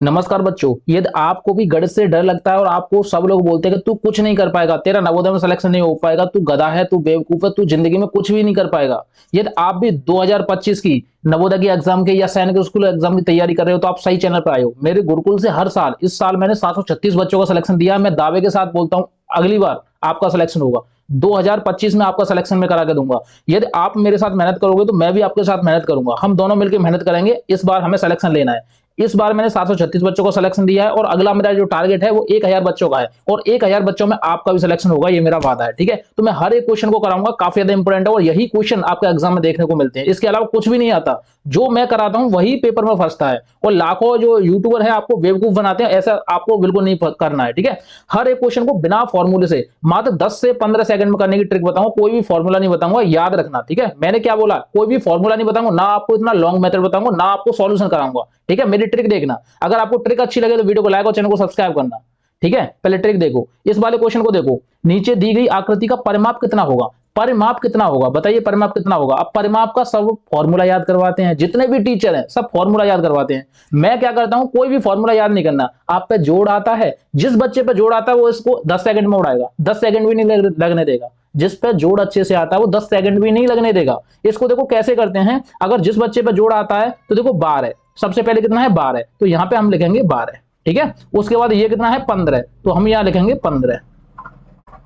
नमस्कार बच्चों, यदि आपको भी गणित से डर लगता है और आपको सब लोग बोलते हैं कि तू कुछ नहीं कर पाएगा, तेरा नवोदय में सिलेक्शन नहीं हो पाएगा, तू गधा है, तू बेवकूफ है, तू जिंदगी में कुछ भी नहीं कर पाएगा। यदि आप भी 2025 की नवोदय की एग्जाम के या सैनिक स्कूल एग्जाम की तैयारी कर रहे हो तो आप सही चैनल पर आए हो। मेरे गुरुकुल से हर साल, इस साल मैंने 736 बच्चों का सिलेक्शन दिया। मैं दावे के साथ बोलता हूँ अगली बार आपका सिलेक्शन होगा। 2025 में आपका सिलेक्शन में करा के दूंगा। यदि आप मेरे साथ मेहनत करोगे तो मैं भी आपके साथ मेहनत करूंगा। हम दोनों मिलकर मेहनत करेंगे। इस बार हमें सिलेक्शन लेना है। इस बार मैंने 736 बच्चों को सिलेक्शन दिया है और अगला मेरा जो टारगेट है वो 1000 बच्चों का है और 1000 बच्चों में आपका भी सिलेक्शन होगा, ये मेरा वादा है। ठीक है, तो मैं हर एक क्वेश्चन को कराऊंगा, काफी ज्यादा इंपॉर्टेंट है और यही क्वेश्चन आपके एग्जाम में देखने को मिलते हैं। इसके अलावा कुछ भी नहीं आता। जो मैं कराता हूं वही पेपर में फंसता है और लाखों जो यूट्यूबर है आपको बेवकूफ बनाते हैं। ऐसा आपको बिल्कुल नहीं करना है। ठीक है, हर एक क्वेश्चन को बिना फॉर्मूले से मात्र 10 से 15 सेकंड में करने की ट्रिक बताऊंगा। कोई भी फॉर्मूला नहीं बताऊंगा, याद रखना। ठीक है, मैंने क्या बोला, कोई भी फॉर्मूला नहीं बताऊंगा, ना आपको इतना लॉन्ग मेथड बताऊंगा, ना आपको सॉल्यूशन कराऊंगा। ठीक है, मेरी ट्रिक देखना। अगर आपको ट्रिक अच्छी लगे तो वीडियो को लाइक और चैनल को सब्सक्राइब करना। ठीक है, पहले ट्रिक देखो, इस वाले क्वेश्चन को देखो। नीचे दी गई आकृति का परिमाप कितना होगा? परिमाप कितना होगा बताइए, परिमाप कितना होगा? अब परिमाप का सब फॉर्मूला याद करवाते हैं, जितने भी टीचर हैं सब फॉर्मूला याद करवाते हैं। मैं क्या करता हूं, कोई भी फॉर्मूला याद नहीं करना। आप पे जोड़ आता है, जिस बच्चे पे जोड़ आता है वो इसको 10 सेकंड में उड़ाएगा, 10 सेकंड भी नहीं लगने देगा। जिस पे जोड़ अच्छे से आता है वो 10 सेकंड भी नहीं लगने देगा। इसको देखो कैसे करते हैं। अगर जिस बच्चे पे जोड़ आता है तो देखो 12, सबसे पहले कितना है 12, तो यहाँ पे हम लिखेंगे 12। ठीक है, उसके बाद ये कितना है 15, तो हम यहाँ लिखेंगे 15।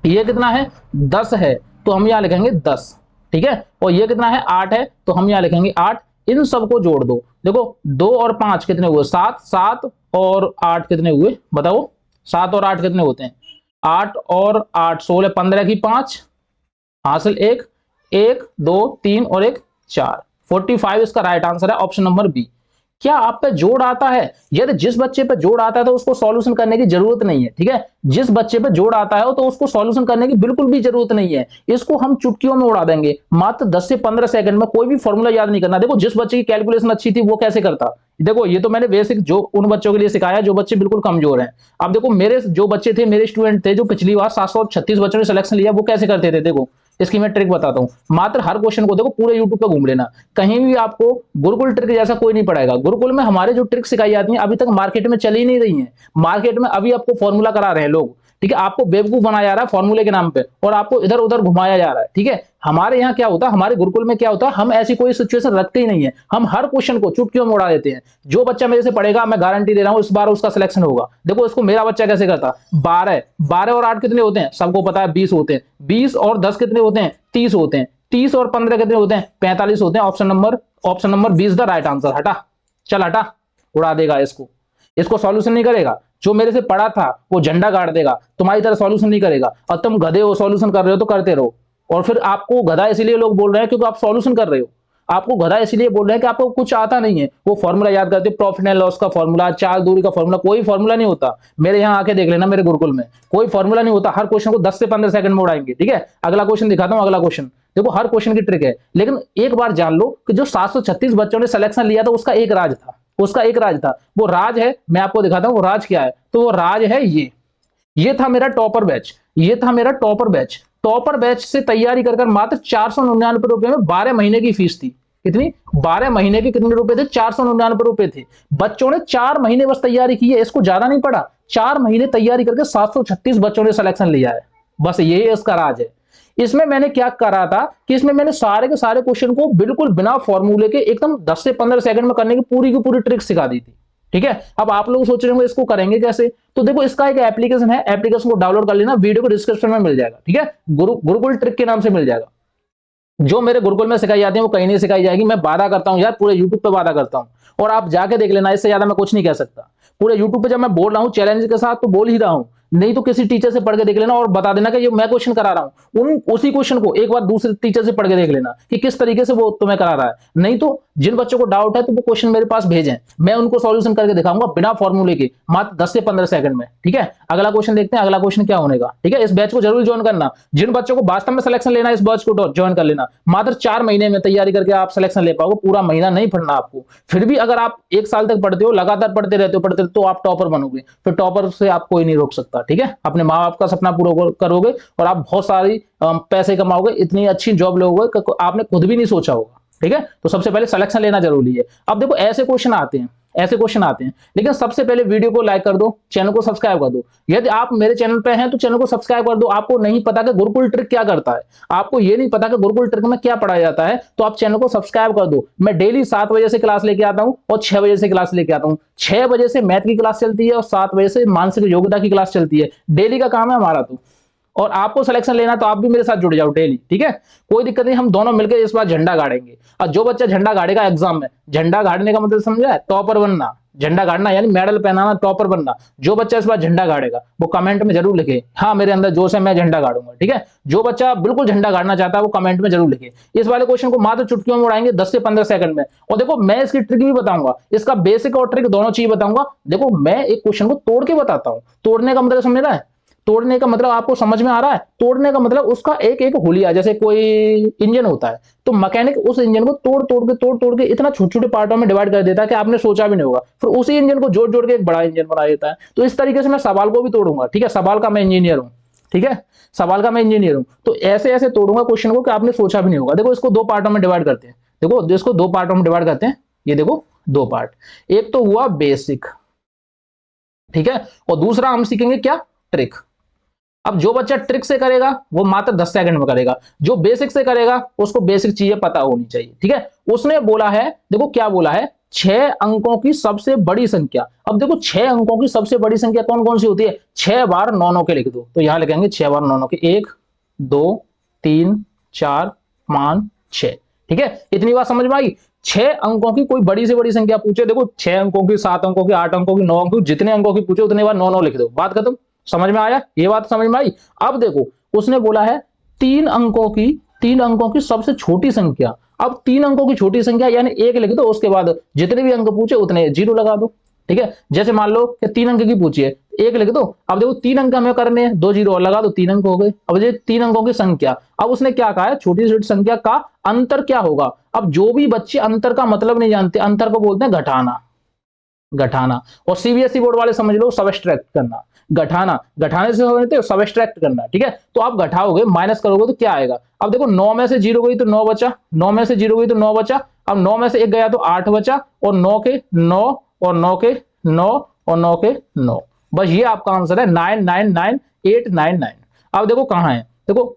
ये कितना है 10 है, तो हम यहाँ लिखेंगे 10। ठीक है, और ये कितना है 8 है, तो हम यहाँ लिखेंगे 8। इन सबको जोड़ दो। देखो 2 और 5 कितने हुए 7, 7 और 8 कितने हुए बताओ? 7 और 8 कितने होते हैं? 8 और 8 16, 15 की 5 हासिल 1, 1 2 3 और 1 4, 45 इसका राइट आंसर है, ऑप्शन नंबर बी। क्या आप पे जोड़ आता है? यदि जिस बच्चे पे जोड़ आता है तो उसको सॉल्यूशन करने की जरूरत नहीं है। ठीक है, जिस बच्चे पे जोड़ आता है तो उसको सॉल्यूशन करने की बिल्कुल भी जरूरत नहीं है। इसको हम चुटकियों में उड़ा देंगे, मात्र 10 से 15 सेकंड में। कोई भी फॉर्मूला याद नहीं करना। देखो जिस बच्चे की कैलकुलेशन अच्छी थी वो कैसे करता, देखो ये तो मैंने बेसिक जो उन बच्चों के लिए सिखाया जो बच्चे बिल्कुल कमजोर हैं। अब देखो मेरे जो बच्चे थे, मेरे स्टूडेंट थे जो पिछली बार 736 बच्चों ने सिलेक्शन लिया, वो कैसे करते थे। देखो इसकी मैं ट्रिक बताता हूं। मात्र हर क्वेश्चन को देखो पूरे यूट्यूब पे घूम लेना, कहीं भी आपको गुरुकुल ट्रिक जैसा कोई नहीं पढ़ाएगा। गुरुकुल में हमारे जो ट्रिक सिखाई जाती हैं अभी तक मार्केट में चली नहीं रही हैं। मार्केट में अभी आपको फॉर्मूला करा रहे हैं लोग। ठीक है, आपको बेवकूफ बनाया जा रहा है फॉर्मूले के नाम पे और आपको इधर उधर घुमाया जा रहा है। ठीक है, हमारे यहाँ क्या होता है, हमारे गुरुकुल में क्या होता है, हम ऐसी कोई सिचुएशन रखते ही नहीं है। हम हर क्वेश्चन को चुटकियों में उड़ा देते हैं। जो बच्चा मेरे से पढ़ेगा मैं गारंटी दे रहा हूं इस बार उसका सिलेक्शन होगा। देखो इसको मेरा बच्चा कैसे करता। 12, 12 और 8 कितने होते हैं सबको पता है, 20 होते हैं। 20 और 10 कितने होते हैं? 30 होते हैं। 30 और 15 कितने होते हैं? 45 होते हैं। Option number 20 the right answer. हटा, चल हटा, उड़ा देगा इसको। इसको सॉल्यूशन नहीं करेगा। जो मेरे से पढ़ा था वो झंडा गाड़ देगा, तुम्हारी तरह सॉल्यूशन नहीं करेगा। और तुम गधे हो, सॉल्यूशन कर रहे हो तो करते रहो। और फिर आपको गधा इसलिए लोग बोल रहे हैं क्योंकि आप सॉल्यूशन कर रहे हो। आपको गधा इसलिए बोल रहे हैं कि आपको कुछ आता नहीं है। वो फॉर्मूला याद करते, प्रॉफिट एंड लॉस का फॉर्मूला, चाल दूरी का फॉर्मूला, कोई फॉर्मूला नहीं होता। मेरे यहाँ आके देख लेना, मेरे गुरुकुल में कोई फॉर्मूला नहीं होता। हर क्वेश्चन को 10 से 15 सेकंड में उड़ाएंगे। ठीक है, अगला क्वेश्चन दिखाता हूँ। अगला क्वेश्चन देखो, हर क्वेश्चन की ट्रिक है। लेकिन एक बार जान लो कि जो 736 बच्चों ने सिलेक्शन लिया था उसका एक राज था। उसका एक राज था। वो राज है, मैं आपको दिखाता हूँ वो राज क्या है। तो वो राज है ये था मेरा टॉपर बैच। ये था मेरा टॉपर बैच। टॉपर बैच से तैयारी कर मात्र 499 रुपए में 12 महीने की फीस थी। कितनी? 12 महीने के कितने रुपए थे? 499 रुपए थे। बच्चों ने 4 महीने बस तैयारी की है, इसको ज्यादा नहीं पड़ा। 4 महीने तैयारी करके 736 बच्चों ने सिलेक्शन लिया है। बस यही इसका राज है। इसमें मैंने क्या करा था कि इसमें मैंने सारे के सारे क्वेश्चन को बिल्कुल बिना फॉर्मूले के एकदम 10 से 15 सेकंड में करने की पूरी ट्रिक सिखा दी थी। ठीक है, अब आप लोग सोच रहे होंगे इसको करेंगे कैसे। तो देखो इसका एक एप्लीकेशन है, एप्लीकेशन को डाउनलोड कर लेना, वीडियो को डिस्क्रिप्शन में मिल जाएगा। ठीक है, गुरुकुल ट्रिक के नाम से मिल जाएगा। जो मेरे गुरुकुल में सिखाई जाती है वो कहीं नहीं सिखाई जाएगी। मैं वादा करता हूं यार, पूरे यूट्यूब पे वादा करता हूं और आप जाके देख लेना। इससे ज्यादा मैं कुछ नहीं कह सकता। पूरे यूट्यूब पे जब मैं बोल रहा हूं चैलेंज के साथ तो बोल ही रहा हूं। नहीं तो किसी टीचर से पढ़ के देख लेना और बता देना कि ये मैं क्वेश्चन करा रहा हूं। उसी क्वेश्चन को एक बार दूसरे टीचर से पढ़ के देख लेना कि किस तरीके से वो तुम्हें करा रहा है। नहीं तो जिन बच्चों को डाउट है तो वो क्वेश्चन मेरे पास भेजें, मैं उनको सॉल्यूशन करके दिखाऊंगा बिना फॉर्मूले के, मात्र 10 से 15 सेकंड में। ठीक है, अगला क्वेश्चन देखते हैं। अगला क्वेश्चन क्या होने का। ठीक है, इस बैच को जरूर ज्वाइन करना। जिन बच्चों को वास्तव में सिलेक्शन लेना है इस बैच को ज्वाइन कर लेना। मात्र 4 महीने में तैयारी करके आप सिलेक्शन ले पाओगे। पूरा महीना नहीं पढ़ना आपको। फिर भी अगर आप 1 साल तक पढ़ते हो, लगातार पढ़ते रहते हो तो आप टॉपर बनोगे। फिर टॉपर से आप कोई नहीं रोक सकता। ठीक है, अपने माँ बाप का सपना पूरा करोगे और आप बहुत सारी पैसे कमाओगे, इतनी अच्छी जॉब लोगे आपने खुद भी नहीं सोचा होगा। ठीक है, तो सबसे पहले सिलेक्शन लेना जरूरी है। अब देखो ऐसे क्वेश्चन आते हैं, ऐसे क्वेश्चन आते हैं। लेकिन सबसे पहले वीडियो को लाइक कर दो, चैनल को सब्सक्राइब कर दो। यदि आप मेरे चैनल पे हैं तो चैनल को सब्सक्राइब कर दो। आपको नहीं पता कि गुरुकुल ट्रिक क्या करता है, आपको ये नहीं पता कि गुरुकुल ट्रिक में क्या पढ़ाया जाता है, तो आप चैनल को सब्सक्राइब कर दो। मैं डेली 7 बजे से क्लास लेके आता हूं और 6 बजे से क्लास लेके आता हूं। 6 बजे से मैथ की क्लास चलती है और 7 बजे से मानसिक योग्यता की क्लास चलती है। डेली का काम है हमारा। तो और आपको सिलेक्शन लेना तो आप भी मेरे साथ जुड़ जाओ डेली, ठीक है, कोई दिक्कत नहीं। हम दोनों मिलकर इस बार झंडा गाड़ेंगे। और जो बच्चा झंडा गाड़ेगा एग्जाम में, झंडा गाड़ने का मतलब समझा है, टॉपर बनना। झंडा गाड़ना यानी मेडल पहनाना, टॉपर बनना। जो बच्चा इस बार झंडा गाड़ेगा वो कमेंट में जरूर लिखे, हाँ मेरे अंदर जोश है, मैं झंडा गाड़ूंगा, ठीक है। जो बच्चा बिल्कुल झंडा गाड़ना चाहता है वो कमेंट में जरूर लिखे। इस वाले क्वेश्चन को मात्र चुटकियों में उड़ाएंगे 10 से 15 सेकंड में। और देखो मैं इसकी ट्रिक भी बताऊंगा, इसका बेसिक और ट्रिक दोनों चीज बताऊंगा। देखो मैं एक क्वेश्चन को तोड़ के बताता हूं। तोड़ने का मतलब समझ रहा है, तोड़ने का मतलब आपको समझ में आ रहा है। तोड़ने का मतलब उसका एक एक हुलिया, जैसे कोई इंजन होता है तो मैकेनिक उस इंजन को तोड़ तोड़ के इतना छोटे छोटे पार्टों में डिवाइड कर देता है कि आपने सोचा भी नहीं होगा, फिर उसी इंजन को जोड़ जोड़ के एक बड़ा इंजन बना देता है। तो इस तरीके से मैं सवाल को भी तोड़ूंगा, ठीक है। सवाल का मैं इंजीनियर हूं, ठीक है, सवाल का मैं इंजीनियर हूं। तो ऐसे ऐसे तोड़ूंगा क्वेश्चन को कि आपने सोचा भी नहीं होगा। देखो इसको दो पार्टों में डिवाइड करते हैं। देखो इसको दो पार्टों में डिवाइड करते हैं। ये देखो दो पार्ट, एक तो हुआ बेसिक, ठीक है, और दूसरा हम सीखेंगे क्या, ट्रिक। अब जो बच्चा ट्रिक से करेगा वो मात्र 10 सेकंड में करेगा, जो बेसिक से करेगा उसको बेसिक चीजें पता होनी चाहिए, ठीक है। उसने बोला है, देखो क्या बोला है, 6 अंकों की सबसे बड़ी संख्या। अब देखो 6 अंकों की सबसे बड़ी संख्या कौन कौन सी होती है, 6 बार 9 9 के लिख दो। तो यहां लिखेंगे 6 बार 9 9 के, 1 2 3 4 5 6, ठीक है। इतनी बात समझ में आई। 6 अंकों की कोई बड़ी से बड़ी संख्या पूछे, देखो 6 अंकों की, 7 अंकों की, 8 अंकों की, 9 अंकों की, जितने अंकों की पूछे उतने बार 9 9 लिख दो, बात खत्म। समझ में आया, ये बात समझ में आई। अब देखो उसने बोला है 3 अंकों की सबसे छोटी संख्या। अब 3 अंकों की छोटी संख्या यानी 1 लिख दो, उसके बाद जितने भी अंक पूछे उतने 0 लगा दो, ठीक है। जैसे मान लो कि 3 अंक की पूछी है, 1 लिख दो। अब देखो 3 अंक हमें करने हैं, 2 0 और लगा दो, 3 अंक हो गए। अब ये 3 अंकों की संख्या, अब उसने क्या कहा है, छोटी से छोटी संख्या का अंतर क्या होगा। अब जो भी बच्चे अंतर का मतलब नहीं जानते, अंतर को बोलते हैं घटाना, घटाना। और सीबीएसई बोर्ड वाले समझ लो सबट्रैक्ट करना। घटाना, घटाने से समझते हो, सबट्रैक्ट करना, ठीक है। तो आप घटाओगे, माइनस करोगे तो क्या आएगा। अब देखो 9 में से 0 गई तो 9 बचा, 9 में से 0 गई तो 9 बचा। अब 9 में से 1 गया तो 8 बचा, और 9 के 9 और 9 के 9 और 9 के 9। बस ये आपका आंसर है 999899। अब देखो कहां है, देखो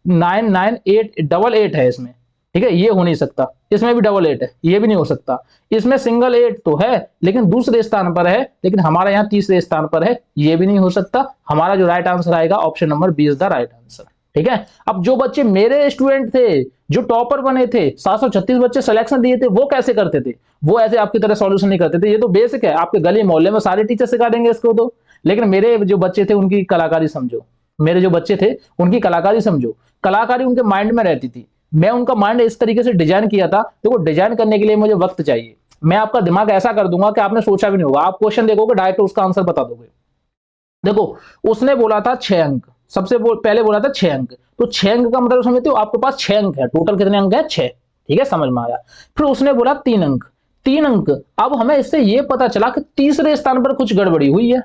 998 डबल 8 है इसमें, ठीक है, ये हो नहीं सकता। इसमें भी डबल 8 है, ये भी नहीं हो सकता। इसमें सिंगल 8 तो है लेकिन दूसरे स्थान पर है, लेकिन हमारा यहाँ तीसरे स्थान पर है, ये भी नहीं हो सकता। हमारा जो राइट आंसर आएगा option number B is the right answer, ठीक है। अब जो बच्चे मेरे स्टूडेंट थे, जो टॉपर बने थे, 736 बच्चे सिलेक्शन दिए थे, वो कैसे करते थे, वो ऐसे आपकी तरह सॉल्यूशन नहीं करते थे। ये तो बेसिक है, आपके गली मोहल्ले में सारे टीचर सिखा देंगे इसको तो। लेकिन मेरे जो बच्चे थे उनकी कलाकारी समझो, मेरे जो बच्चे थे उनकी कलाकारी समझो। कलाकारी उनके माइंड में रहती थी। मैं उनका माइंड इस तरीके से डिजाइन किया था। देखो डिजाइन करने के लिए मुझे वक्त चाहिए। मैं आपका दिमाग ऐसा कर दूंगा कि आपने सोचा भी नहीं होगा। आप क्वेश्चन देखोगे डायरेक्ट उसका आंसर बता दोगे। देखो उसने बोला था 6 अंक, सबसे पहले बोला था 6 अंक। तो 6 अंक का मतलब समझते हो, आपके पास 6 अंक है, टोटल कितने अंक है, 6, ठीक है, समझ में आया। फिर उसने बोला 3 अंक, 3 अंक। अब हमें इससे यह पता चला कि तीसरे स्थान पर कुछ गड़बड़ी हुई है।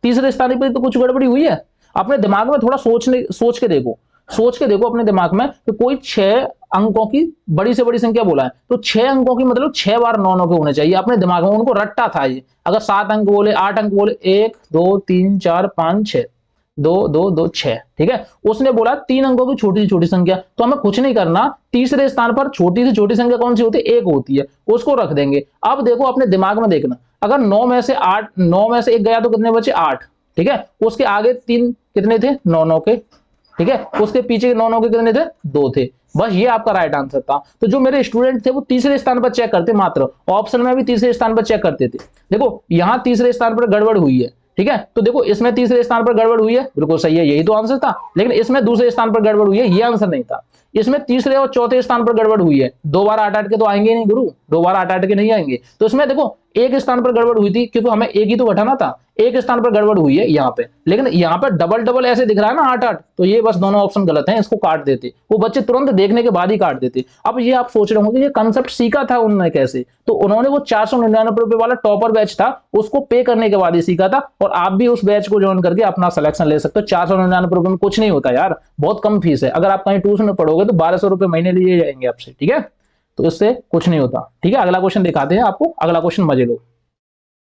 तीसरे स्थान पर तो कुछ गड़बड़ी हुई है। अपने दिमाग में थोड़ा सोच के देखो अपने दिमाग में कि कोई 6 अंकों की बड़ी से बड़ी संख्या बोला है, तो 6 अंकों की मतलब 6 बार 9 9 के होने चाहिए। अपने दिमाग में उनको रट्टा था ये। अगर 7 अंक बोले, 8 अंक बोले, 1 2 3 4 5 6, 2 2 2 6, ठीक है। उसने बोला 3 अंकों की छोटी से छोटी संख्या, तो हमें कुछ नहीं करना। तीसरे स्थान पर छोटी से छोटी संख्या कौन सी होती है, 1 होती है, उसको रख देंगे। अब देखो अपने दिमाग में देखना, अगर 9 में से 1 गया तो कितने बचे, 8, ठीक है। उसके आगे 3 कितने थे, 9 9 के, ठीक है। उसके पीछे के 9 9 के कितने थे, 2 थे। बस ये आपका राइट आंसर था। तो जो मेरे स्टूडेंट थे वो तीसरे स्थान पर चेक करते, मात्र ऑप्शन में भी तीसरे स्थान पर चेक करते थे। देखो यहां तीसरे स्थान पर गड़बड़ हुई है, ठीक है। तो देखो इसमें तीसरे स्थान पर गड़बड़ हुई है, बिल्कुल सही है, यही तो आंसर था। लेकिन इसमें दूसरे स्थान पर गड़बड़ हुई है, ये आंसर नहीं था। इसमें तीसरे और चौथे स्थान पर गड़बड़ हुई है। 2 बार 8 8 के तो आएंगे नहीं गुरु, 2 बार 8 8 के नहीं आएंगे। तो इसमें देखो एक स्थान पर गड़बड़ हुई थी, क्योंकि हमें एक ही तो घटाना था। एक स्थान पर गड़बड़ हुई है यहाँ पे, लेकिन यहाँ पर डबल डबल ऐसे दिख रहा है ना 8 8, तो ये बस दोनों ऑप्शन गलत हैं, इसको काट देते। वो बच्चे तुरंत देखने के बाद ही काट देते। अब ये आप सोच रहे होंगे ये कंसेप्ट सीखा था उन्होंने कैसे, तो उन्होंने वो 499 रुपए वाला टॉपर बैच था, उसको पे करने के बाद ही सीखा था। और आप भी उस बैच को ज्वाइन करके अपना सिलेक्शन ले सकते हो। 499 रुपए में कुछ नहीं होता यार, बहुत कम फीस है। अगर आप कहीं ट्यूशन में पढ़ोगे तो 1200 रुपए महीने लिए जाएंगे आपसे, ठीक है। तो इससे कुछ नहीं होता, ठीक है। अगला क्वेश्चन दिखाते हैं आपको, अगला क्वेश्चन मजे लो।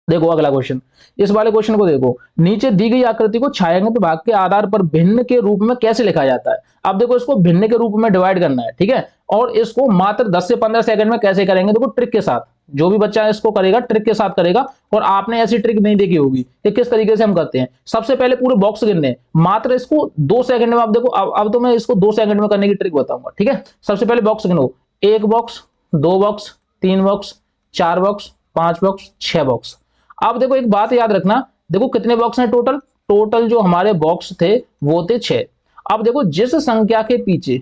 देखो अगला क्वेश्चन, इस वाले क्वेश्चन को देखो, नीचे दी गई आकृति को छायांकित भाग के आधार पर भिन्न के रूप में कैसे लिखा जाता है। अब देखो इसको भिन्न के रूप में डिवाइड करना है, ठीक है, और इसको मात्र 10 से 15 सेकंड में कैसे करेंगे, देखो ट्रिक के साथ, जो भी बच्चा इसको करेगा ट्रिक के साथ करेगा। और आपने ऐसी ट्रिक नहीं देखी होगी कि किस तरीके से हम करते हैं। सबसे पहले पूरे बॉक्स गिनने, मात्र इसको 2 सेकंड में, आप देखो अब तो मैं इसको 2 सेकंड में करने की ट्रिक बताऊंगा, ठीक है। सबसे पहले बॉक्स गिनो, 1 box, 2 box, 3 box, 4 box, 5 box, 6 box. अब देखो एक बात याद रखना, देखो कितने बॉक्स हैं टोटल, टोटल जो हमारे बॉक्स थे वो थे 6। अब देखो जिस संख्या के पीछे,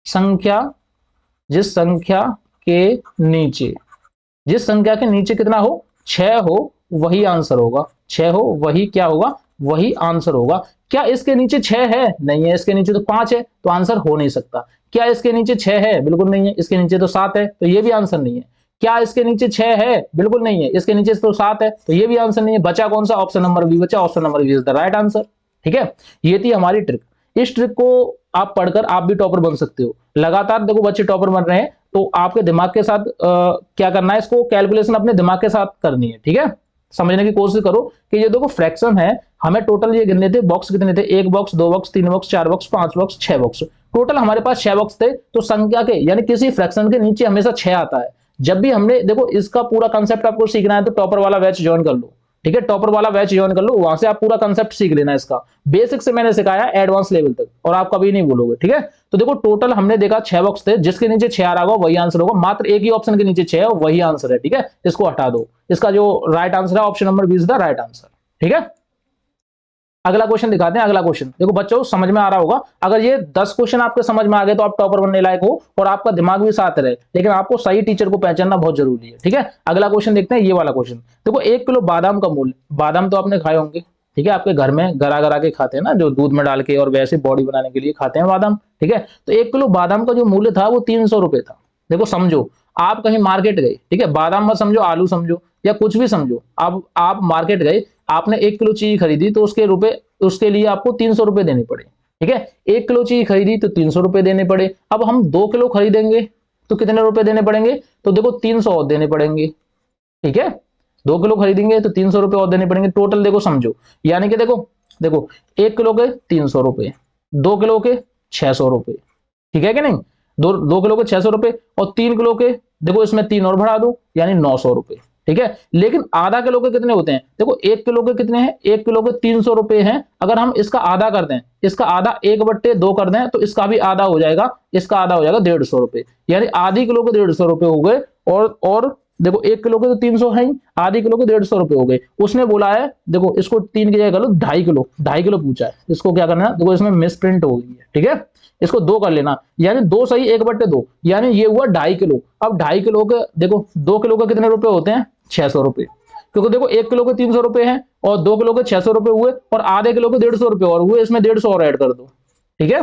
संख्या जिस संख्या के नीचे जिस संख्या के नीचे कितना हो, 6 हो, वही आंसर होगा। 6 हो वही क्या होगा, वही आंसर होगा। क्या इसके नीचे 6 है, नहीं है, इसके नीचे तो 5 है, तो आंसर हो नहीं सकता। क्या इसके नीचे 6 है, बिल्कुल नहीं है, इसके नीचे तो 7 है, तो ये भी आंसर नहीं है। क्या इसके नीचे 6 है, बिल्कुल नहीं है, इसके नीचे तो 7 है, तो ये भी आंसर नहीं है। बचा कौन सा, ऑप्शन नंबर बी बचा, option number B is the right answer, ठीक है। ये थी हमारी ट्रिक। इस ट्रिक को आप पढ़कर आप भी टॉपर बन सकते हो। लगातार देखो बच्चे टॉपर बन रहे हैं, तो आपके दिमाग के साथ क्या करना है, इसको कैलकुलेशन अपने दिमाग के साथ करनी है, ठीक है। समझने की कोशिश करो कि ये देखो फ्रैक्शन है, हमें टोटल ये गिनने थे, बॉक्स कितने थे, 1 box, 2 box, 3 box, 4 box, 5 box, 6 box. Total हमारे पास 6 बॉक्स थे। तो संख्या के यानी किसी फ्रैक्शन के नीचे हमेशा 6 आता है। जब भी हमने देखो इसका पूरा कंसेप्ट आपको सीखना है तो टॉपर वाला बैच ज्वाइन कर लो, ठीक है। टॉपर वाला बैच ज्वाइन कर लो, वहां से आप पूरा कंसेप्ट सीख लेना इसका, बेसिक से मैंने सिखाया एडवांस लेवल तक, और आप कभी नहीं भूलोगे, ठीक है। तो देखो टोटल हमने देखा 6 बॉक्स थे, जिसके नीचे 6 आ रहा होगा वही आंसर होगा। मात्र एक ही ऑप्शन के नीचे 6 है, वही आंसर है, ठीक है। इसको हटा दो, इसका जो राइट आंसर है option number B is the right answer, ठीक है। अगला क्वेश्चन दिखाते हैं। अगला क्वेश्चन देखो बच्चों, समझ में आ रहा होगा। अगर ये 10 क्वेश्चन आपके समझ में आ गए तो आप टॉपर बनने लायक हो, और आपका दिमाग भी साथ रहे, लेकिन आपको सही टीचर को पहचानना बहुत जरूरी है, ठीक है। अगला क्वेश्चन देखते हैं, ये वाला क्वेश्चन देखो, 1 किलो बादाम का मूल्य, बादाम तो आपने खाए होंगे, ठीक है, आपके घर में गरा गरा के खाते हैं ना, जो दूध में डाल के, और वैसे बॉडी बनाने के लिए खाते हैं बादाम, ठीक है। तो 1 किलो बादाम का जो मूल्य था वो 300 रुपए था। देखो समझो, आप कहीं मार्केट गए, ठीक है, बादाम मत समझो, आलू समझो या कुछ भी समझो, आप मार्केट गए, आपने 1 किलो चीज खरीदी, तो उसके लिए आपको 300 रुपए देने पड़े, ठीक है। 1 किलो चीज खरीदी तो 300 रुपए देने पड़े। अब हम 2 किलो खरीदेंगे तो कितने रुपए देने पड़ेंगे, तो देखो 300 और देने पड़ेंगे, ठीक है। 2 किलो खरीदेंगे तो 300 रुपए और देने पड़ेंगे, टोटल देखो समझो, यानी कि देखो देखो 1 किलो के 300 रुपए, 2 किलो के 600 रुपए, ठीक है कि नहीं। 2 किलो के 600 रुपए, और 3 किलो के देखो इसमें 3 और बढ़ा दो, यानी 900 रुपए, ठीक है। लेकिन आधा किलो के कितने होते हैं, देखो 1 किलो के कितने हैं, 1 किलो के 300 रुपए हैं। अगर हम इसका आधा कर दें, इसका आधा 1/2 कर दें, तो इसका भी आधा हो जाएगा, इसका आधा हो जाएगा 150 रुपए, यानी आधी किलो के 150 रुपए हो गए। और देखो 1 किलो के तो 300 है ही, आधी किलो के 150 रुपए हो गए। उसने बोला है, देखो इसको 3 की जगह कर लो, 2.5 किलो पूछा है, इसको क्या करना है, देखो इसमें मिस प्रिंट हो गई है, ठीक है। इसको 2 कर लेना, यानी 2 सही 1/2, यानी ये हुआ 2.5 किलो। अब 2.5 किलो के देखो 2 किलो के कितने रुपए होते हैं, 600 रुपए, क्योंकि देखो 1 किलो के 300 रुपए हैं, और 2 किलो के 600 रुपए हुए, और आधे किलो के 150 रुपए और हुए, इसमें 150 और ऐड कर दो, ठीक है।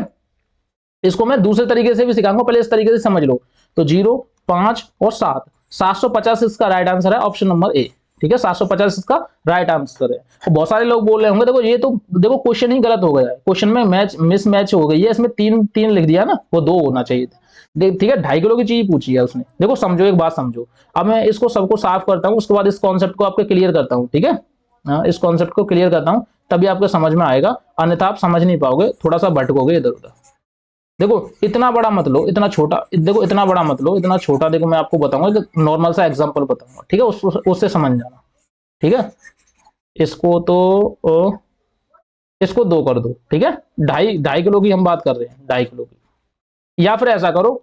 इसको मैं दूसरे तरीके से भी सिखाऊंगा, पहले इस तरीके से समझ लो। तो 0, 5 और 7, 750 इसका राइट आंसर है, ऑप्शन नंबर ए, ठीक है। 750 इसका राइट आंसर है। तो बहुत सारे लोग बोल रहे होंगे, देखो ये तो देखो क्वेश्चन ही गलत हो गया है, क्वेश्चन में मिस मैच हो गई है, इसमें 3 लिख दिया ना, वो 2 होना चाहिए था, ठीक है। 2.5 किलो की चीज पूछी है उसने। देखो समझो, एक बात समझो, अब मैं इसको सबको साफ करता हूँ, उसके बाद इस कॉन्सेप्ट को आपके क्लियर करता हूँ, ठीक है। इस कॉन्सेप्ट को क्लियर करता हूँ, तभी आपको समझ में आएगा, अन्यथा आप समझ नहीं पाओगे, थोड़ा सा भटकोगे इधर उधर। देखो इतना बड़ा मत लो, इतना छोटा, देखो इतना बड़ा मत लो, इतना छोटा। देखो मैं आपको बताऊंगा, नॉर्मल सा एग्जांपल बताऊंगा, ठीक है, उससे समझ जाना, ठीक है। इसको तो इसको 2 कर दो, ठीक है। 2.5 किलो की हम बात कर रहे हैं, 2.5 किलो की। या फिर ऐसा करो,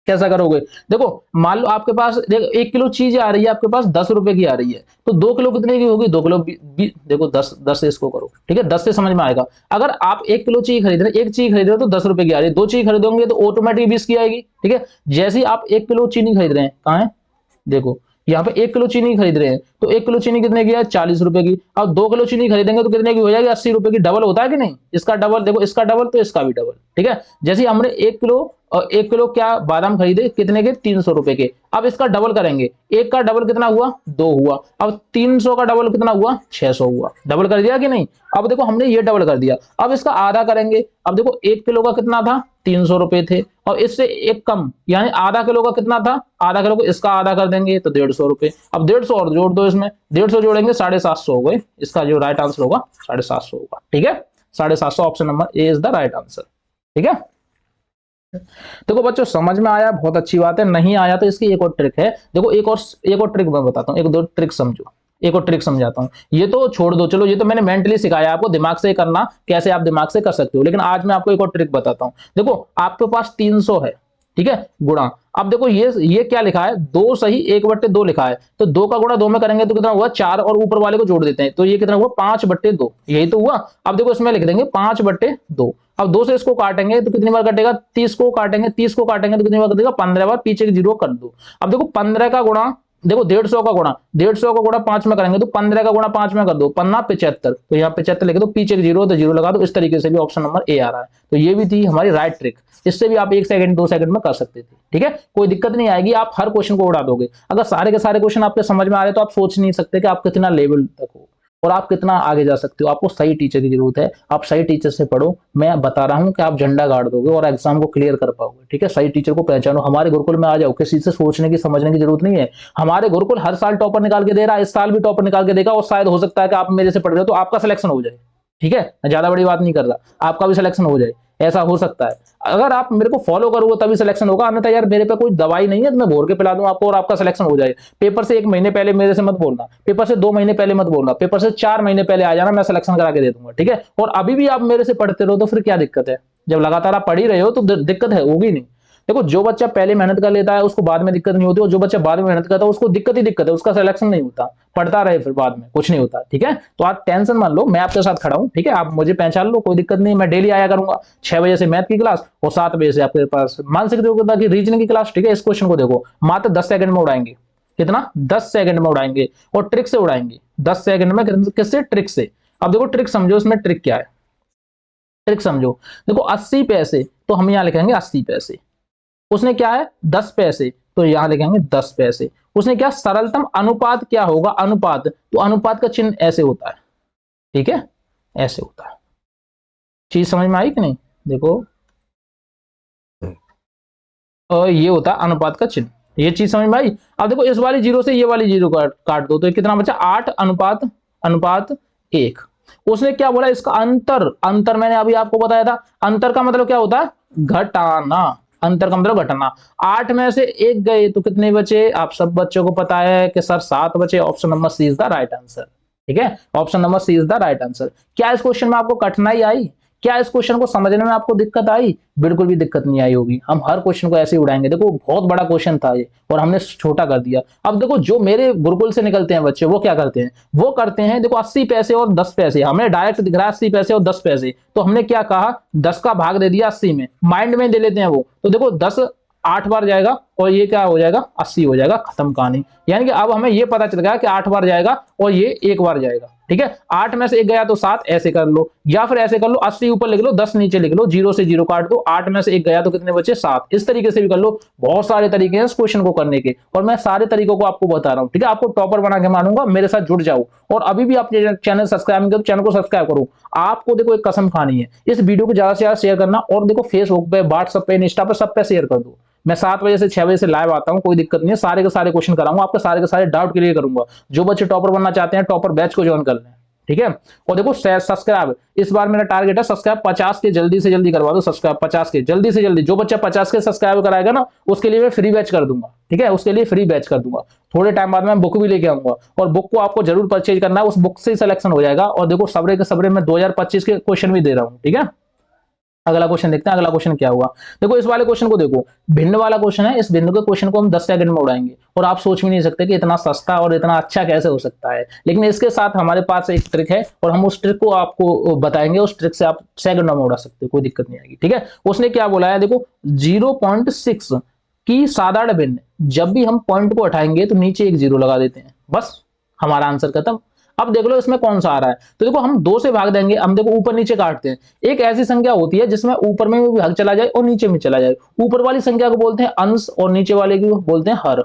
कैसा करोगे, देखो मान लो आपके पास देखो 1 किलो चीज आ रही है, आपके पास 10 रुपए की आ रही है, तो 2 किलो कितने की होगी, 2 किलो देखो 10 से इसको करो, ठीक है, 10 से समझ में आएगा। अगर आप 1 किलो चीज खरीद रहे हैं, एक चीज खरीद रहे हो तो 10 रुपए की आ रही है, 2 चीज खरीदोगे तो ऑटोमेटिक 20 की आएगी, ठीक है। जैसे ही आप 1 किलो चीनी खरीद रहे हैं, कहाँ है, देखो यहाँ पे 1 किलो चीनी खरीद रहे हैं, तो 1 किलो चीनी कितने की है, 40 रुपए की। अब 2 किलो चीनी खरीदेंगे तो कितने की हो जाएगी, 80 रुपए की। डबल होता है कि नहीं, इसका डबल, देखो इसका डबल तो इसका भी डबल, ठीक है। जैसे हमने 1 किलो और 1 किलो क्या बादाम खरीदे कितने के 300 रुपए के। अब इसका डबल करेंगे, 1 का डबल कितना हुआ 2 हुआ, अब 300 का डबल कितना हुआ 600 हुआ। डबल कर दिया कि नहीं। अब देखो हमने ये डबल कर दिया, अब इसका आधा करेंगे। अब देखो 1 किलो का कितना था 300 रुपए थे, और इससे एक कम यानी आधा किलो का कितना था, आधा किलो को इसका आधा कर देंगे तो 150 रुपए। अब 150 और जोड़ दो इसमें, 150 जोड़ेंगे 750 हो गए। इसका जो राइट आंसर होगा 750 होगा। ठीक है, 750 option number A is the right answer. ठीक है, देखो बच्चों समझ में आया, बहुत अच्छी बात है। नहीं आया तो इसकी एक और ट्रिक है। देखो एक और ट्रिक मैं बताता हूँ, एक दो ट्रिक समझो, एक और ट्रिक समझाता हूँ। ये तो छोड़ दो, चलो ये तो मैंने मेंटली सिखाया आपको, दिमाग से करना कैसे आप दिमाग से कर सकते हो, लेकिन आज मैं आपको एक और ट्रिक बताता हूँ। देखो आपके पास 300 है, ठीक है, गुणा। अब देखो ये क्या लिखा है, 2 सही 1/2 लिखा है, तो 2 का गुणा 2 में करेंगे तो कितना हुआ 4, और ऊपर वाले को जोड़ देते हैं तो ये कितना हुआ 5/2, यही तो हुआ। अब देखो इसमें लिख देंगे 5/2। अब 2 से इसको काटेंगे तो कितनी बार कटेगा, 30 को काटेंगे, 30 को काटेंगे तो कितनी बार कटेगा 15 बार, पीछे की 0 कर दो। अब देखो 15 का गुणा, देखो 150 का गुणा, 150 का गुणा 5 में करेंगे तो 15 का गुणा 5 में कर दो, 15 75, तो यहाँ 75 लिख दो, पीछे 0 तो 0 लगा दो। इस तरीके से भी ऑप्शन नंबर ए आ रहा है। तो ये भी थी हमारी राइट ट्रिक, इससे भी आप 1 सेकंड 2 सेकंड में कर सकते थे। ठीक है, कोई दिक्कत नहीं आएगी, आप हर क्वेश्चन को उड़ा दोगे। अगर सारे के सारे क्वेश्चन आपके समझ में आ रहे तो आप सोच नहीं सकते कि आप कितना लेवल तक हो और आप कितना आगे जा सकते हो। आपको सही टीचर की जरूरत है, आप सही टीचर से पढ़ो। मैं बता रहा हूं कि आप झंडा गाड़ दोगे और एग्जाम को क्लियर कर पाओगे। ठीक है, सही टीचर को पहचानो, हमारे गुरुकुल में आ जाओ, किसी से सोचने की समझने की जरूरत नहीं है। हमारे गुरुकुल हर साल टॉपर निकाल के दे रहा है, इस साल भी टॉपर निकाल के देगा, और शायद हो सकता है कि आप मेरे से पढ़ रहे हो तो आपका सिलेक्शन हो जाए। ठीक है, मैं ज्यादा बड़ी बात नहीं कर रहा, आपका भी सिलेक्शन हो जाए, ऐसा हो सकता है। अगर आप मेरे को फॉलो करोगे तभी सिलेक्शन होगा, अन्यथा यार मेरे पे कोई दवाई नहीं है तो मैं भोर के पिला दूं आपको और आपका सिलेक्शन हो जाए। पेपर से 1 महीने पहले मेरे से मत बोलना, पेपर से 2 महीने पहले मत बोलना, पेपर से 4 महीने पहले आ जाना, मैं सिलेक्शन करा के दे दूंगा। ठीक है, और अभी भी आप मेरे से पढ़ते रहो तो फिर क्या दिक्कत है। जब लगातार आप पढ़ ही रहे हो तो दिक्कत है होगी नहीं। देखो जो बच्चा पहले मेहनत कर लेता है उसको बाद में दिक्कत नहीं होती, और जो बच्चा बाद में मेहनत करता है उसको दिक्कत ही दिक्कत है, उसका सिलेक्शन नहीं होता। पढ़ता रहे फिर बाद में कुछ नहीं होता। ठीक है, तो आप टेंशन मान लो, मैं आपके साथ खड़ा हूं। ठीक है, आप मुझे पहचान लो, कोई दिक्कत नहीं, मैं डेली आया करूंगा। 6 बजे से मैथ की क्लास और 7 बजे से आपके पास मानसिक योग्यता की रीजनिंग की क्लास। ठीक है, इस क्वेश्चन को देखो मात्र 10 सेकंड में उड़ाएंगे। कितना 10 सेकंड में उड़ाएंगे, और ट्रिक से उड़ाएंगे 10 सेकंड में। किससे, ट्रिक से। अब देखो ट्रिक समझो, इसमें ट्रिक क्या है, ट्रिक समझो। देखो 80 पैसे तो हम यहां लिखेंगे 80 पैसे, उसने क्या है 10 पैसे तो यहां लिखेंगे 10 पैसे। उसने क्या, सरलतम अनुपात क्या होगा, अनुपात, तो अनुपात का चिन्ह ऐसे होता है। ठीक है, ऐसे होता है। चीज समझ में आई कि नहीं, देखो और ये होता है अनुपात का चिन्ह, ये चीज समझ में आई। अब देखो इस वाली 0 से ये वाली 0 काट दो तो कितना बचा 8 अनुपात अनुपात 1। उसने क्या बोला, इसका अंतर, अंतर मैंने अभी आपको बताया था, अंतर का मतलब क्या होता है घटाना, अंतर का मतलब घटाना। 8 में से 1 गए तो कितने बचे, आप सब बच्चों को पता है कि सर 7 बचे। Option number C is the right answer. ठीक है, option number C is the right answer. क्या इस क्वेश्चन में आपको कठिनाई आई, क्या इस क्वेश्चन को समझने में आपको दिक्कत आई, बिल्कुल भी दिक्कत नहीं आई होगी। हम हर क्वेश्चन को ऐसे ही उड़ाएंगे। देखो बहुत बड़ा क्वेश्चन था ये और हमने छोटा कर दिया। अब देखो जो मेरे गुरुकुल से निकलते हैं बच्चे वो क्या करते हैं, वो करते हैं देखो 80 पैसे और 10 पैसे, हमें डायरेक्ट दिख रहा है 80 पैसे और 10 पैसे, तो हमने क्या कहा 10 का भाग दे दिया 80 में, माइंड में दे लेते हैं वो, तो देखो 10 8 बार जाएगा और ये क्या हो जाएगा 80 हो जाएगा, खत्म कहानी। यानी कि अब हमें ये पता चल गया कि 8 बार जाएगा और ये 1 बार जाएगा। ठीक है, 8 में से 1 गया तो 7, ऐसे कर लो, या फिर ऐसे कर लो 80 ऊपर लिख लो 10 नीचे लिख लो, 0 से 0 काट दो, 8 में से 1 गया तो कितने बचे 7। इस तरीके से भी कर लो, बहुत सारे तरीके हैं इस क्वेश्चन को करने के और मैं सारे तरीकों को आपको बता रहा हूं। ठीक है, आपको टॉपर बना के मानूंगा, मेरे साथ जुड़ जाओ। और अभी भी आप चैनल सब्सक्राइब नहीं करो, चैनल को सब्सक्राइब करो। आपको देखो एक कसम खानी है, इस वीडियो को ज्यादा से ज्यादा शेयर करना, और देखो फेसबुक पे, व्हाट्सएप पे, इंस्टा पे, सब पे शेयर कर दो। मैं 7 बजे से 6 बजे से लाइव आता हूं, कोई दिक्कत नहीं है, सारे के सारे क्वेश्चन कराऊंगा, आपके सारे के सारे डाउट क्लियर करूंगा। जो बच्चे टॉपर बनना चाहते हैं टॉपर बैच को ज्वाइन कर लें। ठीक है, और देखो सब्सक्राइब, इस बार मेरा टारगेट है सब्सक्राइब 50 के जल्दी से जल्दी करवा दो, सब्सक्राइब 50 के जल्दी से जल्दी। जो बच्चा 50 के सब्सक्राइब कराएगा ना उसके लिए मैं फ्री बैच कर दूंगा। ठीक है, उसके लिए फ्री बैच कर दूंगा। थोड़े टाइम बाद मैं बुक भी लेके आऊंगा और बुक को आपको जरूर परचेज करना है, उस बुक से सिलेक्शन हो जाएगा। और देखो सबरे के सबरे में 2025 के क्वेश्चन भी दे रहा हूँ। ठीक है, अगला क्वेश्चन देखते हैं, अगला क्वेश्चन क्या हुआ। देखो इस वाले क्वेश्चन को देखो, भिन्न वाला क्वेश्चन है, इस भिन्न के क्वेश्चन को हम 10 सेकंड में उड़ाएंगे और आप सोच भी नहीं सकते कि इतना सस्ता और इतना अच्छा कैसे हो सकता है। लेकिन इसके साथ हमारे पास एक ट्रिक है और हम उस ट्रिक को आपको बताएंगे, उस ट्रिक से आप सेकंडों में उड़ा सकते हो, कोई दिक्कत नहीं आएगी। ठीक है, उसने क्या बोला है, देखो 0.6 की साधारण भिन्न, जब भी हम पॉइंट को हटाएंगे तो नीचे एक 0 लगा देते हैं, बस हमारा आंसर खत्म। अब देख लो इसमें कौन सा आ रहा है। तो देखो हम 2 से भाग देंगे, हम देखो ऊपर नीचे काटते हैं। एक ऐसी संख्या होती है जिसमें ऊपर में भी भाग चला जाए और नीचे में चला जाए। ऊपर वाली संख्या को बोलते हैं अंश और नीचे वाले को बोलते हैं हर।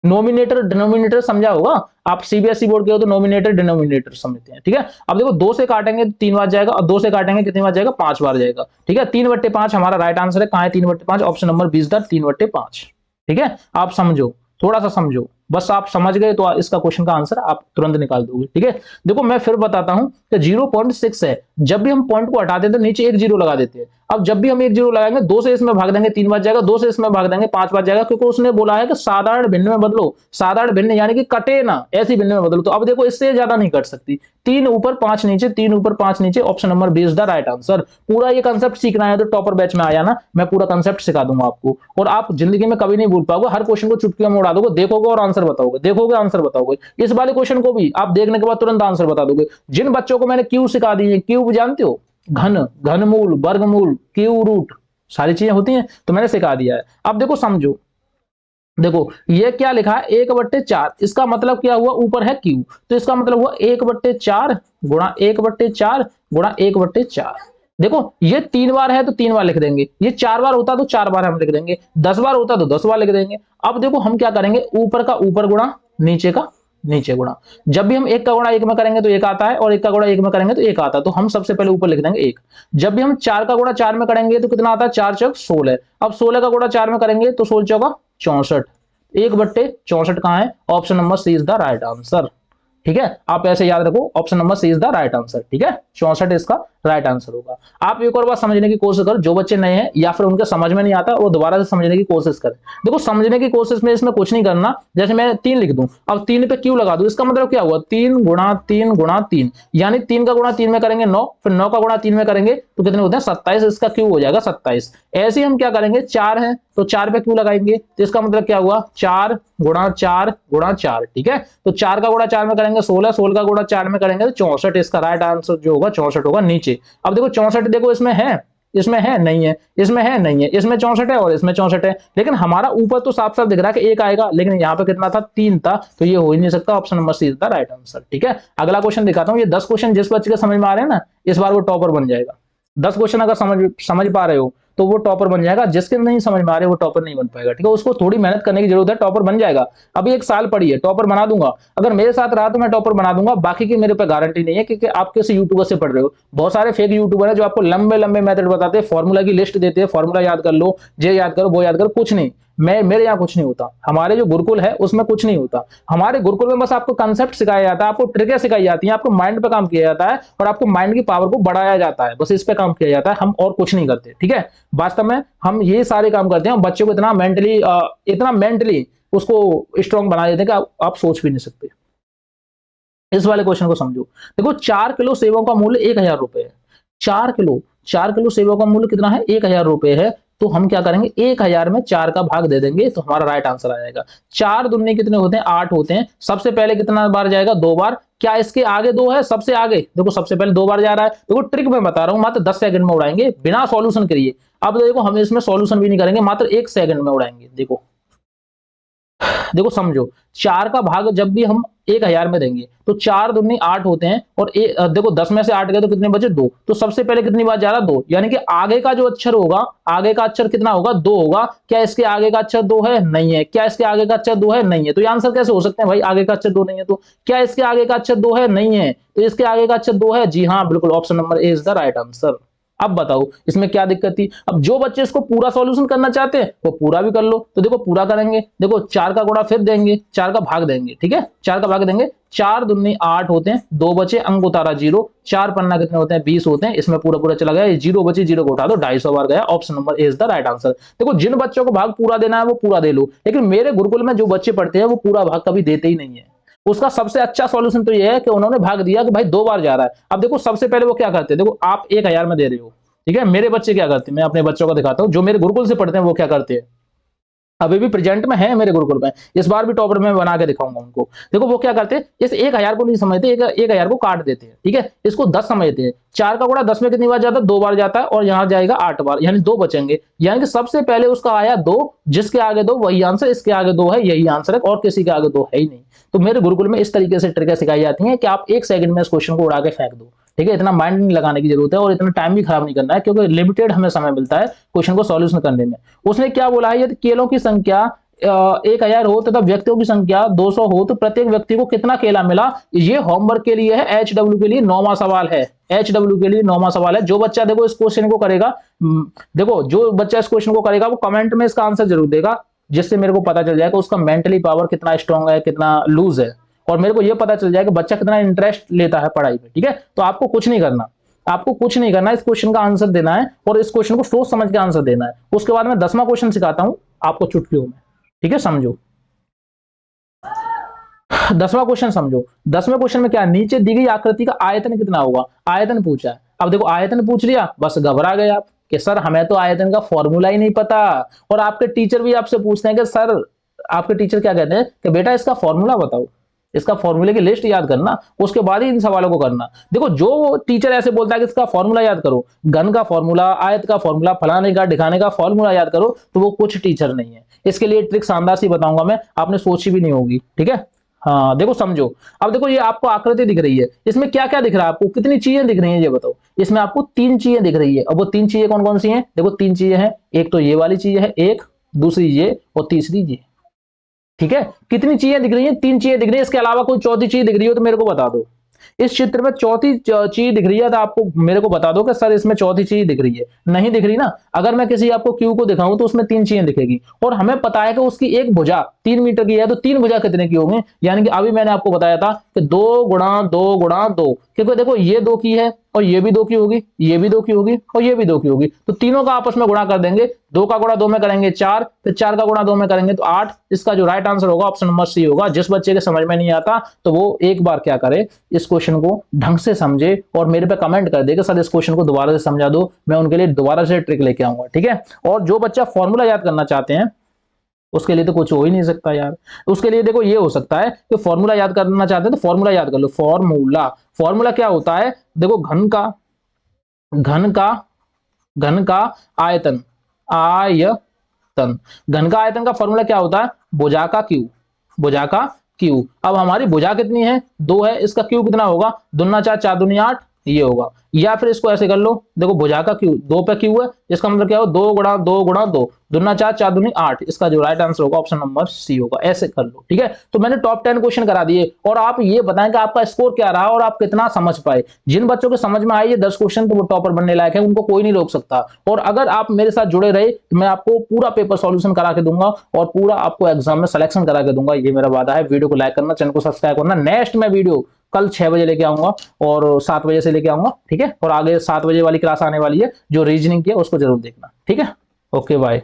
नोमिनेटर डिनोमिनेटर समझा होगा, आप सीबीएसई बोर्ड के हो तो नोमिनेटर डिनोमिनेटर समझते हैं, ठीक है। अब देखो 2 से काटेंगे तो 3 बार जाएगा, और 2 से काटेंगे कितनी बार जाएगा, 5 बार जाएगा, ठीक है। 3/5 हमारा राइट आंसर है। कहां है 3/5? ऑप्शन नंबर 20 द 3/5, ठीक है। आप समझो, थोड़ा सा समझो, बस आप समझ गए तो इसका क्वेश्चन का आंसर आप तुरंत निकाल दोगे, ठीक है। देखो मैं फिर बताता हूं कि 0.6 है, जब भी हम पॉइंट को हटाते हैं तो नीचे एक जीरो लगा देते हैं। अब जब भी हम एक जीरो लगाएंगे, 2 से इसमें भाग देंगे 3 बार जाएगा, 2 से इसमें भाग देंगे 5 बार जाएगा, क्योंकि उसने बोला है कि साधारण भिन्न में बदलो। साधारण भिन्न यानी कि कटे ना, ऐसी भिन्न में बदलो। तो अब देखो इससे ज्यादा नहीं कट सकती। 3 ऊपर 5 नीचे, 3 ऊपर 5 नीचे, option number 20 the right answer. पूरा ये कंसेप्ट सीखना है तो टॉपर बैच में आया ना, मैं पूरा कंसेप्ट सिखा दूंगा आपको, और आप जिंदगी में कभी नहीं भूल पाओगे। हर क्वेश्चन को चुटकियों में उड़ा दोगे, देखोगे और आंसर बताओगे, देखोगे आंसर बताओगे। इस वाले क्वेश्चन को भी आप देखने के बाद तुरंत आंसर बता दोगे। जिन बच्चों को मैंने क्यूब सिखा दी है, क्यूब जानते हो, घन, घनमूल, वर्गमूल, क्यूब रूट, सारी चीजें होती हैं, तो मैंने सिखा दिया है। अब देखो समझो, देखो ये क्या लिखा है 1/4, इसका मतलब क्या हुआ, ऊपर है क्यू, तो इसका मतलब हुआ 1/4 गुणा 1/4 गुणा 1/4। देखो ये 3 बार है तो 3 बार लिख देंगे, ये 4 बार होता तो 4 बार हम लिख देंगे, 10 बार होता तो 10 बार लिख देंगे। अब देखो हम क्या करेंगे, ऊपर का ऊपर गुणा नीचे का नीचे गुणा। जब भी हम 1 का गुणा 1 में करेंगे तो 1 आता है, और 1 का गुणा 1 में करेंगे तो 1 आता है, तो हम सबसे पहले ऊपर लिख देंगे 1। जब भी हम 4 का गुणा 4 में करेंगे तो कितना आता है, 4 चौक 16। अब 16 का गुणा 4 में करेंगे तो 16 चौका 64। 1/64 कहां है, option number C is the right answer, ठीक है। आप ऐसे याद रखो, option number C is the right answer, ठीक है। 64 इसका राइट आंसर होगा। आप एक और बात समझने की कोशिश करो, जो बच्चे नए हैं या फिर उनके समझ में नहीं आता, वो दोबारा से समझने की कोशिश करें। देखो समझने की कोशिश में इसमें कुछ नहीं करना, जैसे मैं 3 लिख दूं, अब 3 पे क्यों लगा दूं, इसका मतलब क्या हुआ, 3 गुणा 3 गुणा 3, यानी 3 का गुणा 3 में करेंगे 9, फिर 9 का गुणा 3 में करेंगे तो कितने होते हैं 27, इसका क्यों हो जाएगा 27। ऐसे हम क्या करेंगे, 4 है तो 4 पे क्यों लगाएंगे, तो इसका मतलब क्या हुआ 4 गुणा 4 गुणा 4, ठीक है। तो 4 का गुणा 4 में करेंगे 16, 16 का गुणा 4 में करेंगे तो 64, इसका राइट आंसर जो होगा 64 होगा नीचे। अब देखो 64 देखो इसमें है, इसमें है नहीं है, इसमें है नहीं है, इसमें 64 है और इसमें 64 है, लेकिन हमारा ऊपर तो साफ साफ दिख रहा है कि 1 आएगा, लेकिन यहाँ पे कितना था 3 था, तो ये हो ही नहीं सकता, option number C is the right answer, ठीक है। अगला क्वेश्चन दिखाता हूँ, ये 10 क्वेश्चन जिस बच्चे के समझ में आ रहे हैं ना, इस बार वो टॉपर बन जाएगा। 10 क्वेश्चन अगर समझ पा रहे हो तो वो टॉपर बन जाएगा, जिसके नहीं समझ में आ रहे वो टॉपर नहीं बन पाएगा, ठीक है। उसको थोड़ी मेहनत करने की जरूरत है, टॉपर बन जाएगा। अभी 1 साल पड़ी है, टॉपर बना दूंगा, अगर मेरे साथ रहा तो मैं टॉपर बना दूंगा, बाकी की मेरे पे गारंटी नहीं है, क्योंकि आप किसी यूट्यूबर से पढ़ रहे हो। बहुत सारे फेक यूट्यूबर है जो आपको लंबे लंबे मेथड बताते हैं, फॉर्मूला की लिस्ट देते हैं, फॉर्मूला याद कर लो, ये याद करो, वो याद करो, कुछ नहीं। मेरे यहाँ कुछ नहीं होता, हमारे जो गुरुकुल है उसमें कुछ नहीं होता। हमारे गुरुकुल में बस आपको कंसेप्ट सिखाया जाता है, आपको ट्रिकें सिखाई जाती हैं, आपको माइंड पे काम किया जाता है, और आपको माइंड की पावर को बढ़ाया जाता है, बस इस पे काम किया जाता है, हम और कुछ नहीं करते, ठीक है। वास्तव में हम ये सारे काम करते हैं, बच्चों को इतना मेंटली उसको स्ट्रॉन्ग बना देते हैं कि आप सोच भी नहीं सकते। इस वाले क्वेश्चन को समझो, देखो 4 किलो सेवों का मूल्य 1000 रुपए है। 4 किलो सेवों का मूल्य कितना है, 1000 रुपए है। तो हम क्या करेंगे, 1000 में 4 का भाग दे देंगे तो हमारा राइट आंसर आ जाएगा। 4 दूनी कितने होते हैं, 8 होते हैं। सबसे पहले कितना बार जाएगा, 2 बार। क्या इसके आगे 2 है, सबसे आगे देखो, सबसे पहले 2 बार जा रहा है। देखो ट्रिक मैं बता रहा हूं, मात्र 10 सेकंड में उड़ाएंगे, बिना सॉल्यूशन करिए। अब देखो हम इसमें सॉल्यूशन भी नहीं करेंगे, मात्र 1 सेकंड में उड़ाएंगे। देखो देखो समझो, 4 का भाग जब भी हम 1000 में देंगे तो 4 दूनी 8 होते हैं, और देखो 10 में से 8 गए तो कितने बचे, 2। तो सबसे पहले कितनी बार जा रहा, 2, यानी कि आगे का जो अक्षर होगा, आगे का अक्षर कितना होगा, 2 होगा। क्या इसके आगे का अक्षर 2 है, नहीं है। क्या इसके आगे का अक्षर 2 है, नहीं है। तो ये आंसर कैसे हो सकते हैं भाई, आगे का अक्षर 2 नहीं है तो। क्या इसके आगे का अक्षर 2 है, नहीं है। तो इसके आगे का अक्षर 2 है, जी हाँ बिल्कुल, option number A is the right answer. अब बताओ इसमें क्या दिक्कत थी। अब जो बच्चे इसको पूरा सॉल्यूशन करना चाहते हैं वो पूरा भी कर लो, तो देखो पूरा करेंगे, देखो 4 का गुणा फिर देंगे, 4 का भाग देंगे, ठीक है, 4 का भाग देंगे। 4 दूनी 8 होते हैं, 2 बचे, अंक उतारा 0, 4 पन्ना कितने होते हैं, 20 होते हैं। इसमें पूरा पूरा चला गया, ये 0 बचे, 0 को उठा दो, 250 बार गया, option number A is the right answer. देखो जिन बच्चों को भाग पूरा देना है वो पूरा दे लो, लेकिन मेरे गुरुकुल में जो बच्चे पढ़ते हैं वो पूरा भाग कभी देते ही नहीं है। उसका सबसे अच्छा सॉल्यूशन तो ये है कि उन्होंने भाग दिया कि भाई 2 बार जा रहा है। अब देखो सबसे पहले वो क्या करते हैं, देखो आप 1000 में दे रहे हो, ठीक है। मेरे बच्चे क्या करते हैं, मैं अपने बच्चों को दिखाता हूं, जो मेरे गुरुकुल से पढ़ते हैं वो क्या करते हैं। अभी भी प्रेजेंट में है मेरे गुरुकुल में, इस बार भी टॉपर में बना के दिखाऊंगा उनको। देखो वो क्या करते हैं, इस 1000 को नहीं समझते, 1000 को काट देते हैं, ठीक है, इसको 10 समझते हैं। 4 का गुणा 10 में कितनी बार जाता है, 2 बार जाता है, और यहाँ जाएगा 8 बार, यानी 2 बचेंगे। यानी कि सबसे पहले उसका आया 2, जिसके आगे 2 वही आंसर, इसके आगे 2 है यही आंसर है, और किसी के आगे 2 है ही नहीं। तो मेरे गुरुकुल में इस तरीके से ट्रिकें सिखाई जाती हैं कि आप 1 सेकंड में इस क्वेश्चन को उड़ा के फेंक दो, ठीक है। इतना माइंड नहीं लगाने की जरूरत है, और इतना टाइम भी खराब नहीं करना है, क्योंकि लिमिटेड हमें समय मिलता है क्वेश्चन को सॉल्यूशन करने में। उसने क्या बोला है, यदि केलों की संख्या 1000 हो तथा व्यक्तियों की संख्या 200 हो तो प्रत्येक व्यक्ति को कितना केला मिला। ये होमवर्क के लिए है, HW के लिए 9वां सवाल है। HW के लिए 9वां सवाल है। जो बच्चा देखो इस क्वेश्चन को करेगा, देखो जो बच्चा इस क्वेश्चन को करेगा वो कमेंट में इसका आंसर जरूर देगा, जिससे मेरे को पता चल जाएगा उसका मेंटली पावर कितना स्ट्रांग है, कितना लूज है, और मेरे को यह पता चल जाएगा बच्चा कितना इंटरेस्ट लेता है पढ़ाई में, ठीक है। तो आपको कुछ नहीं करना, आपको कुछ नहीं करना, इस क्वेश्चन का आंसर देना है, और इस क्वेश्चन को सोच समझ के आंसर देना है। उसके बाद मैं 10वां क्वेश्चन सिखाता हूं आपको चुटकियों में, ठीक है, समझो। 10वां क्वेश्चन समझो। 10वें क्वेश्चन में क्या है, नीचे दी गई आकृति का आयतन कितना होगा, आयतन पूछा है। अब देखो आयतन पूछ लिया, बस घबरा गए आप कि सर हमें तो आयतन का फॉर्मूला ही नहीं पता। और आपके टीचर भी आपसे पूछते हैं कि सर, आपके टीचर क्या कहते हैं कि बेटा इसका फॉर्मूला बताओ, इसका फॉर्मूले की लिस्ट याद करना, उसके बाद ही इन सवालों को करना। देखो जो टीचर ऐसे बोलता है कि इसका फॉर्मूला याद करो, घन का फॉर्मूला, आयत का फॉर्मूला, फलाने का ढिकाने का फॉर्मूला याद करो, तो वो कुछ टीचर नहीं है। इसके लिए ट्रिक शानदार सी बताऊंगा मैं, आपने सोची भी नहीं होगी, ठीक है। हाँ देखो समझो। अब देखो ये आपको आकृति दिख रही है, इसमें क्या क्या दिख रहा है आपको, कितनी चीजें दिख रही हैं ये बताओ। इसमें आपको 3 चीजें दिख रही है, और वो 3 चीजें कौन कौन सी हैं, देखो 3 चीजें हैं। एक तो ये वाली चीज है, एक, दूसरी ये, और तीसरी ये, ठीक है। कितनी चीजें दिख रही हैं, 3 चीजें दिख रही हैं, इसके अलावा कोई चौथी चीज दिख रही हो तो मेरे को बता दो। इस चित्र में चौथी चीज दिख रही है तो आपको मेरे को बता दो कि सर इसमें चौथी चीज दिख रही है। नहीं दिख रही ना, अगर मैं किसी आपको क्यू को दिखाऊं तो उसमें 3 चीजें दिखेगी, और हमें पता है कि उसकी एक भुजा 3 मीटर की है, तो 3 भुजा कितने की होंगी, यानी कि अभी मैंने आपको बताया था कि 2 गुणा 2 गुणा 2, क्योंकि देखो ये 2 की है, और ये भी 2 की होगी, ये भी 2 की होगी, और ये भी 2 की होगी, तो तीनों का आपस में गुणा कर देंगे। 2 का गुणा 2 में करेंगे 4, फिर 4 का गुणा 2 में करेंगे तो 8। इसका जो राइट आंसर होगा ऑप्शन नंबर सी होगा। जिस बच्चे के समझ में नहीं आता तो वो एक बार क्या करे, इस क्वेश्चन को ढंग से समझे और मेरे पे कमेंट कर दे कि सर इस क्वेश्चन को दोबारा से समझा दो, मैं उनके लिए दोबारा से ट्रिक लेके आऊंगा, ठीक है। और जो बच्चा फॉर्मूला याद करना चाहते हैं उसके लिए तो कुछ हो ही नहीं सकता यार। उसके लिए देखो ये हो सकता है कि फॉर्मूला याद करना चाहते हैं तो फॉर्मूला याद कर लो। फॉर्मूला, फॉर्मूला क्या होता है, देखो घन का घन का आयतन, आयतन, घन का आयतन का फॉर्मूला क्या होता है, भुजा का क्यू, भुजा का क्यू। अब हमारी भुजा कितनी है, 2 है, इसका क्यू कितना होगा, दूना 4 4 दूनी 8, ये होगा। या फिर इसको ऐसे कर लो, देखो भुजा का क्यू 2 पे क्यू है, इसका मतलब क्या हो, 2 गुणा 2 गुणा 2, दूना 4 4 दूनी 8। इसका जो राइट आंसर होगा ऑप्शन नंबर सी होगा। ऐसे कर लो, ठीक है। तो मैंने टॉप 10 क्वेश्चन करा दिए, और आप ये बताएं कि आपका स्कोर क्या रहा और आप कितना समझ पाए। जिन बच्चों के समझ में आए ये 10 क्वेश्चन तो वो टॉपर बनने लायक है, उनको कोई नहीं रोक सकता। और अगर आप मेरे साथ जुड़े रहे तो मैं आपको पूरा पेपर सॉल्यूशन करा के दूंगा, और पूरा आपको एग्जाम में सिलेक्शन करा के दूंगा, ये मेरा वादा है। वीडियो को लाइक करना, चैनल को सब्सक्राइब करना। नेक्स्ट मैं वीडियो कल 6 बजे लेके आऊंगा, और 7 बजे से लेके आऊंगा, ठीक है। और आगे 7 बजे वाली क्लास आने वाली है, जो रीजनिंग की है उसको जरूर देखना, ठीक है। Okay bye.